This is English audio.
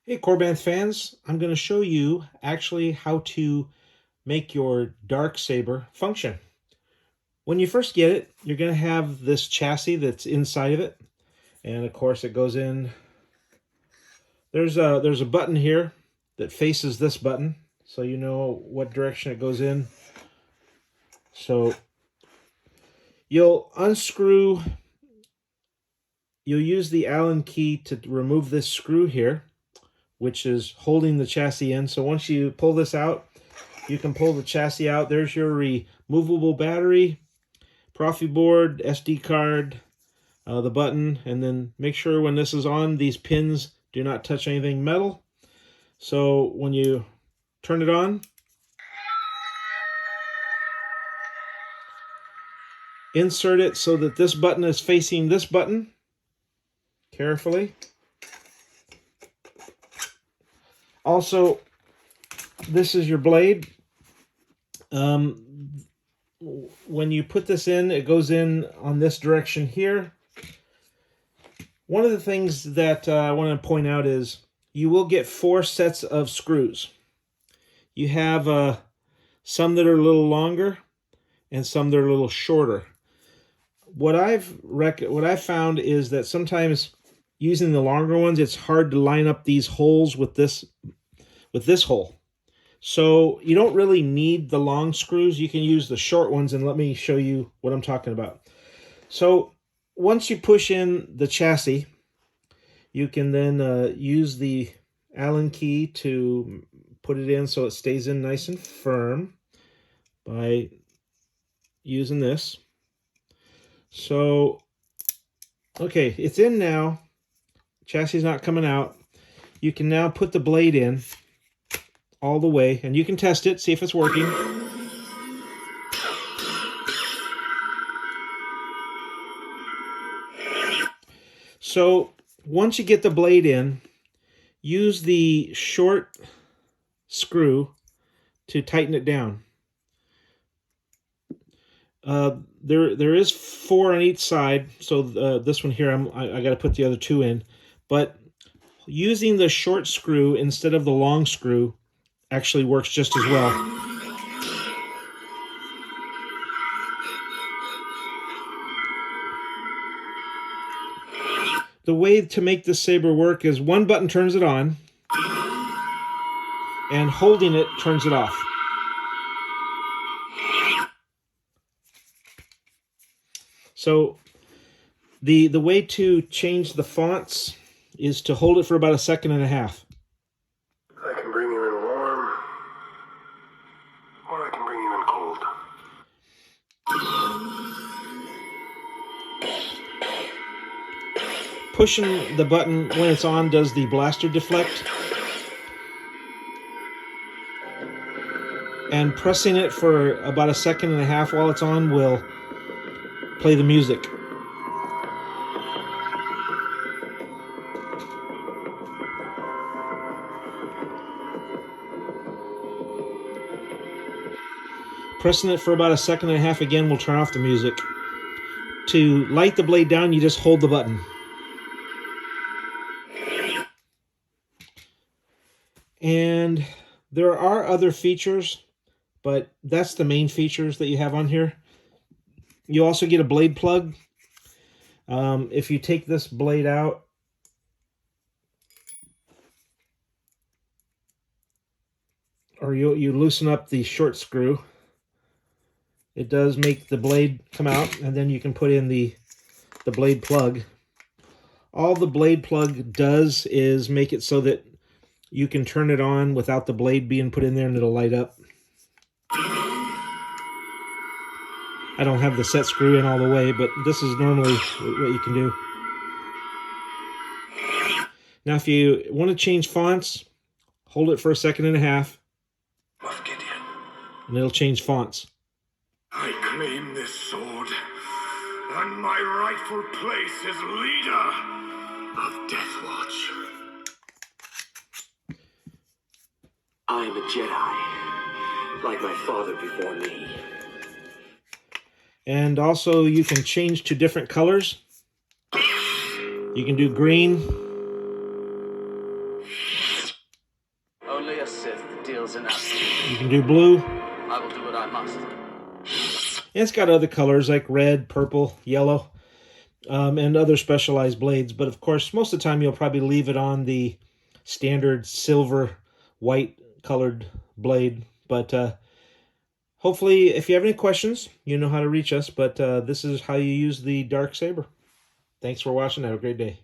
Hey Korbanth fans, I'm going to show you actually how to make your dark saber function. When you first get it, you're going to have this chassis that's inside of it, and of course it goes in. There's a button here that faces this button, so you know what direction it goes in. So you'll use the Allen key to remove this screw here, which is holding the chassis in. So once you pull this out, you can pull the chassis out. There's your removable battery, proffie board, SD card, the button, and then make sure when this is on, these pins do not touch anything metal. So when you turn it on, insert it so that this button is facing this button carefully. Also, this is your blade. When you put this in, it goes in on this direction here. One of the things that I want to point out is you will get 4 sets of screws. You have some that are a little longer and some that are a little shorter. What I've found is that sometimes using the longer ones, it's hard to line up these holes with this hole. So you don't really need the long screws. You can use the short ones, and let me show you what I'm talking about. So once you push in the chassis, you can then use the Allen key to put it in so it stays in nice and firm by using this. So, okay, it's in now. Chassis is not coming out. You can now put the blade in all the way, and you can test it, see if it's working. So once you get the blade in, use the short screw to tighten it down. There is 4 on each side, so this one here, I got to put the other 2 in. But using the short screw instead of the long screw actually works just as well. The way to make this saber work is one button turns it on, and holding it turns it off. So the way to change the fonts is to hold it for about 1.5 seconds. I can bring you in warm, or I can bring you in cold. Pushing the button when it's on does the blaster deflect. And pressing it for about 1.5 seconds while it's on will play the music. Pressing it for about 1.5 seconds again will turn off the music. To light the blade down, you just hold the button. And there are other features, but that's the main features that you have on here. You also get a blade plug. If you take this blade out, or you loosen up the short screw, it does make the blade come out, and then you can put in the blade plug. All the blade plug does is make it so that you can turn it on without the blade being put in there, and it'll light up. I don't have the set screw in all the way, but this is normally what you can do. Now, if you want to change fonts, hold it for 1.5 seconds, and it'll change fonts. I claim this sword, and my rightful place as leader of Death Watch. I am a Jedi, like my father before me. And also you can change to different colors. You can do green, deal's enough. You can do blue. I will do what I must. And it's got other colors like red, purple, yellow, and other specialized blades. But of course, most of the time you'll probably leave it on the standard silver, white colored blade. But hopefully, if you have any questions, you know how to reach us. But this is how you use the Dark Saber. Thanks for watching. Have a great day.